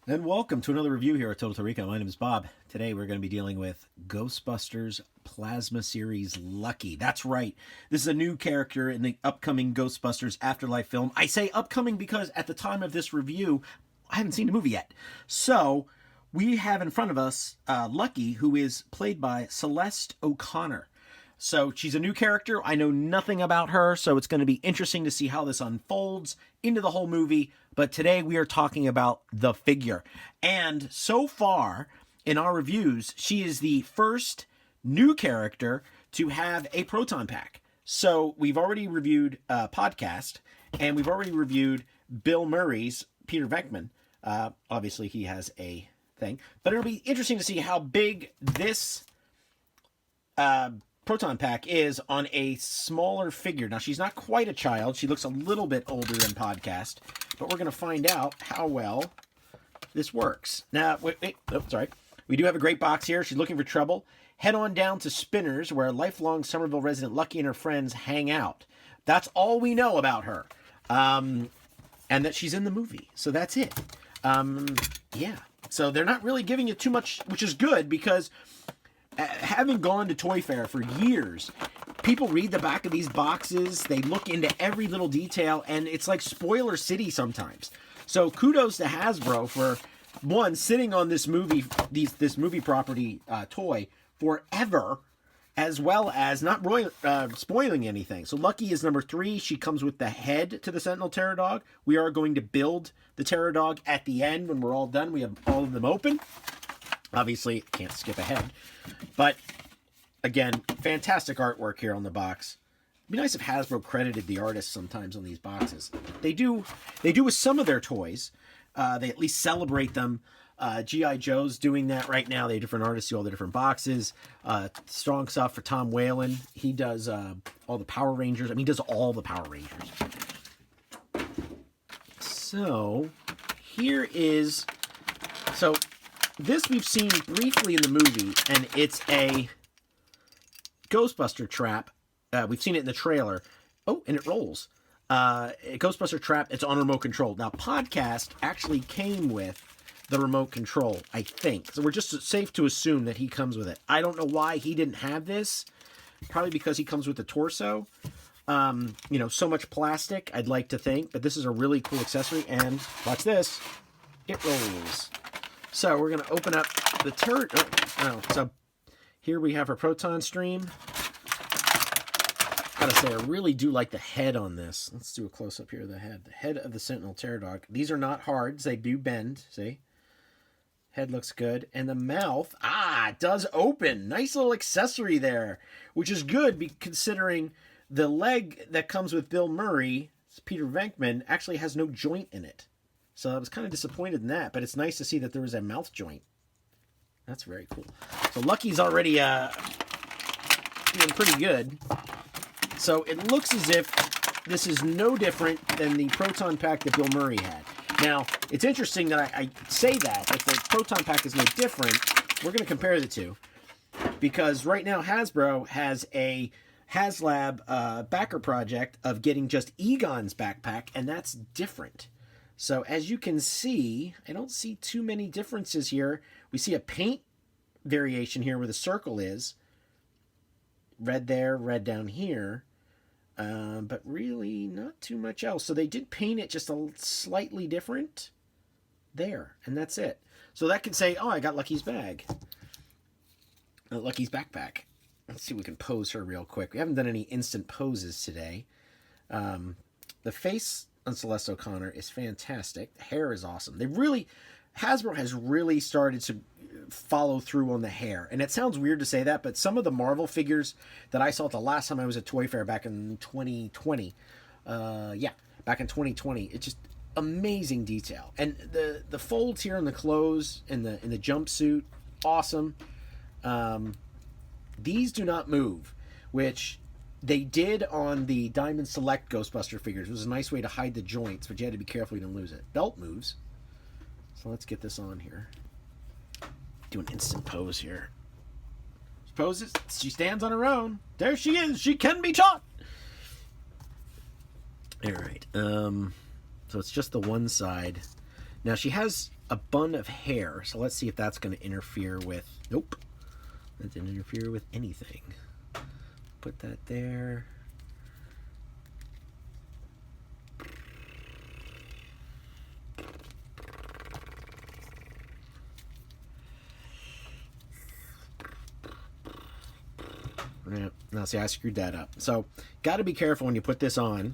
And welcome to another review here at Total Rico. My name is Bob. Today we're going to be dealing with Ghostbusters Plasma Series Lucky. That's right. This is a new character in the upcoming Ghostbusters Afterlife film. I say upcoming because at the time of this review, I haven't seen the movie yet. So we have in front of us Lucky, who is played by Celeste O'Connor. So she's a new character. I know nothing about her, so it's going to be interesting to see how this unfolds into the whole movie. But today we are talking about the figure. And so far in our reviews, she is the first new character to have a proton pack. So we've already reviewed Podcast, and we've already reviewed Bill Murray's Peter Venkman. Obviously, he has a thing. But it'll be interesting to see how big this proton pack is on a smaller figure. Now, she's not quite a child. She looks a little bit older than Podcast, but we're going to find out how well this works. Now, sorry. We do have a great box here. She's looking for trouble. Head on down to Spinners, where lifelong Somerville resident Lucky and her friends hang out. That's all we know about her. And that she's in the movie. So that's it. Yeah. So they're not really giving you too much, which is good because having gone to Toy Fair for years, people read the back of these boxes, they look into every little detail, and it's like spoiler city sometimes. So kudos to Hasbro for, one, sitting on this movie, this movie property toy forever, as well as not spoiling anything. So Lucky is number 3. She comes with the head to the Sentinel Terror Dog. We are going to build the Terror Dog at the end when we're all done. We have all of them open. Obviously, can't skip ahead. But, again, fantastic artwork here on the box. It'd be nice if Hasbro credited the artists sometimes on these boxes. They do with some of their toys. They at least celebrate them. G.I. Joe's doing that right now. They have different artists do all the different boxes. Strong stuff for Tom Whalen. He does all the Power Rangers. I mean, he does all the Power Rangers. So, here is... So... This we've seen briefly in the movie, and it's a Ghostbuster Trap. We've seen it in the trailer. Oh, and it rolls. Ghostbuster Trap, it's on remote control. Now, Podcast actually came with the remote control, I think. So we're just safe to assume that he comes with it. I don't know why he didn't have this. Probably because he comes with the torso. So much plastic, I'd like to think. But this is a really cool accessory, and watch this. It rolls. So we're going to open up the turret. So here we have our proton stream. Gotta say, I really do like the head on this. Let's do a close-up here of the head. The head of the Sentinel Terror Dog. These are not hards. They do bend. See? Head looks good. And the mouth, it does open. Nice little accessory there, which is good considering the leg that comes with Bill Murray, Peter Venkman, actually has no joint in it. So I was kind of disappointed in that, but it's nice to see that there was a mouth joint. That's very cool. So Lucky's already doing pretty good. So it looks as if this is no different than the proton pack that Bill Murray had. Now, it's interesting that I say that. If the proton pack is no different, we're going to compare the two. Because right now Hasbro has a HasLab backer project of getting just Egon's backpack, and that's different. So as you can see, I don't see too many differences here. We see a paint variation here where the circle is. Red there, red down here. But really not too much else. So they did paint it just a slightly different there. And that's it. So that can say, oh, I got Lucky's bag. Lucky's backpack. Let's see if we can pose her real quick. We haven't done any instant poses today. The face on Celeste O'Connor is fantastic. The hair is awesome. Hasbro has really started to follow through on the hair. And it sounds weird to say that, but some of the Marvel figures that I saw the last time I was at Toy Fair back in 2020, back in 2020, it's just amazing detail. And the folds here on the clothes and the jumpsuit, awesome. These do not move, which they did on the Diamond Select Ghostbuster figures. It was a nice way to hide the joints, but you had to be careful you didn't lose it. Belt moves. So let's get this on here. Do an instant pose here. She poses. She stands on her own. There she is. She can be taught. All right. So it's just the one side. Now she has a bun of hair. So let's see if that's going to interfere with... Nope. That didn't interfere with anything. Put that there. Yeah, now see, I screwed that up. So, got to be careful when you put this on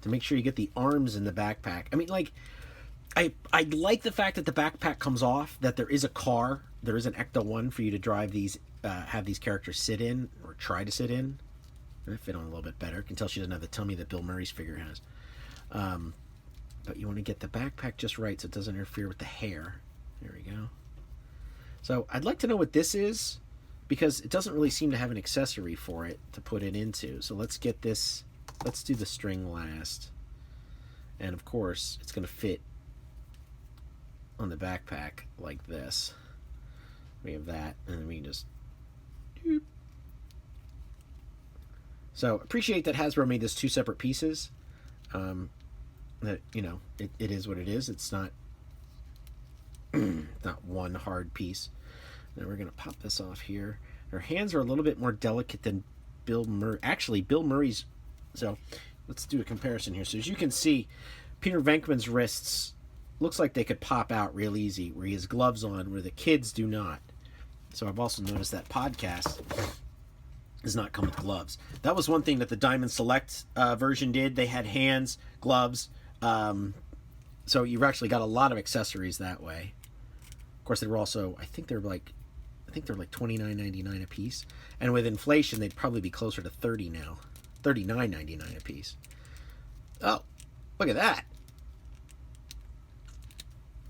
to make sure you get the arms in the backpack. I mean, like, I like the fact that the backpack comes off, that there is a car, there is an Ecto-1 for you to drive these, have these characters sit in, or try to sit in. They fit on a little bit better. You can tell she doesn't have the tummy that Bill Murray's figure has. But you want to get the backpack just right so it doesn't interfere with the hair. There we go. So, I'd like to know what this is, because it doesn't really seem to have an accessory for it to put it into. So let's get this, let's do the string last. And of course, it's going to fit on the backpack like this. We have that, and then we can just... So, appreciate that Hasbro made this 2 separate pieces. That, you know, it is what it is. It's not, not one hard piece. Now we're going to pop this off here. Her hands are a little bit more delicate than Bill Murray. Actually, Bill Murray's... So, let's do a comparison here. So, as you can see, Peter Venkman's wrists looks like they could pop out real easy, where he has gloves on, where the kids do not. So, I've also noticed that Podcast does not come with gloves. That was one thing that the Diamond Select version did. They had hands, gloves. So, you've actually got a lot of accessories that way. Of course, they were also... I think they're like $29.99 a piece, and with inflation they'd probably be closer to $30 now, $39.99 a piece. Oh, look at that.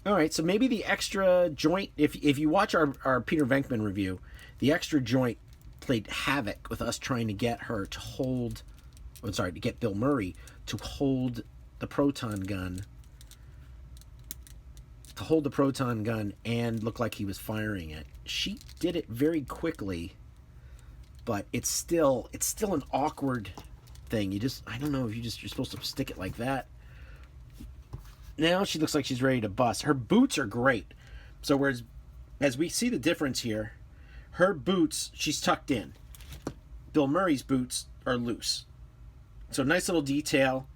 All right, so maybe the extra joint, if you watch our Peter Venkman review, the extra joint played havoc with us trying to get her to hold, to get Bill Murray to hold the proton gun, and look like he was firing it. She did it very quickly, but it's still an awkward thing. I don't know if you're supposed to stick it like that. Now she looks like she's ready to bust. Her boots are great. So whereas, as we see the difference here, her boots, she's tucked in. Bill Murray's boots are loose. So nice little detail.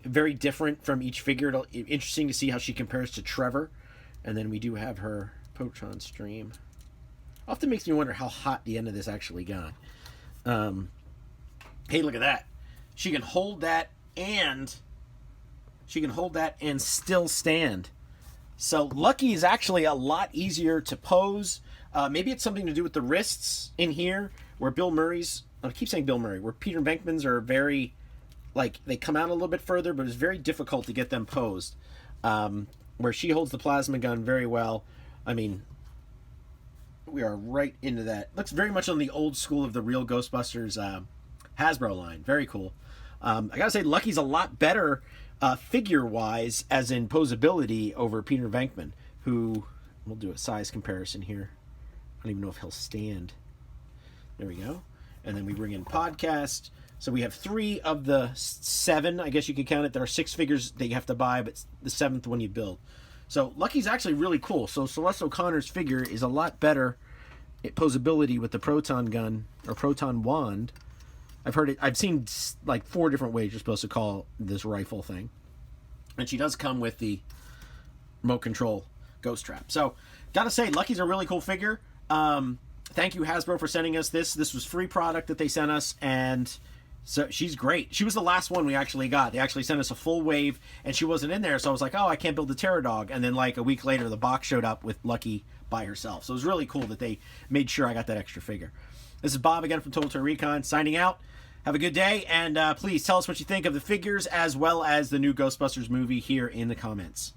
Very different from each figure. Interesting to see how she compares to Trevor. And then we do have her proton stream. Often makes me wonder how hot the end of this actually got. Hey, look at that. She can hold that and still stand. So Lucky is actually a lot easier to pose. Maybe it's something to do with the wrists in here, where Bill Murray's... I keep saying Bill Murray, where Peter Venkman's are very... like, they come out a little bit further, but it's very difficult to get them posed. Where she holds the plasma gun very well. I mean, we are right into that. Looks very much on the old school of the real Ghostbusters Hasbro line. Very cool. I gotta say, Lucky's a lot better figure-wise, as in posability, over Peter Venkman, who... We'll do a size comparison here. I don't even know if he'll stand. There we go. And then we bring in Podcast. So we have 3 of the 7, I guess you could count it. There are 6 figures that you have to buy, but the 7th one you build. So Lucky's actually really cool. So Celeste O'Connor's figure is a lot better at posability with the proton gun or proton wand. I've seen like 4 different ways you're supposed to call this rifle thing. And she does come with the remote control Ghost Trap. So gotta say, Lucky's a really cool figure. Thank you, Hasbro, for sending us this. This was free product that they sent us, and so she's great. She was the last one we actually got. They actually sent us a full wave, and she wasn't in there, so I was like, oh, I can't build the Terror Dog. And then like a week later, the box showed up with Lucky by herself. So it was really cool that they made sure I got that extra figure. This is Bob again from Total Terror Recon, signing out. Have a good day, and please tell us what you think of the figures as well as the new Ghostbusters movie here in the comments.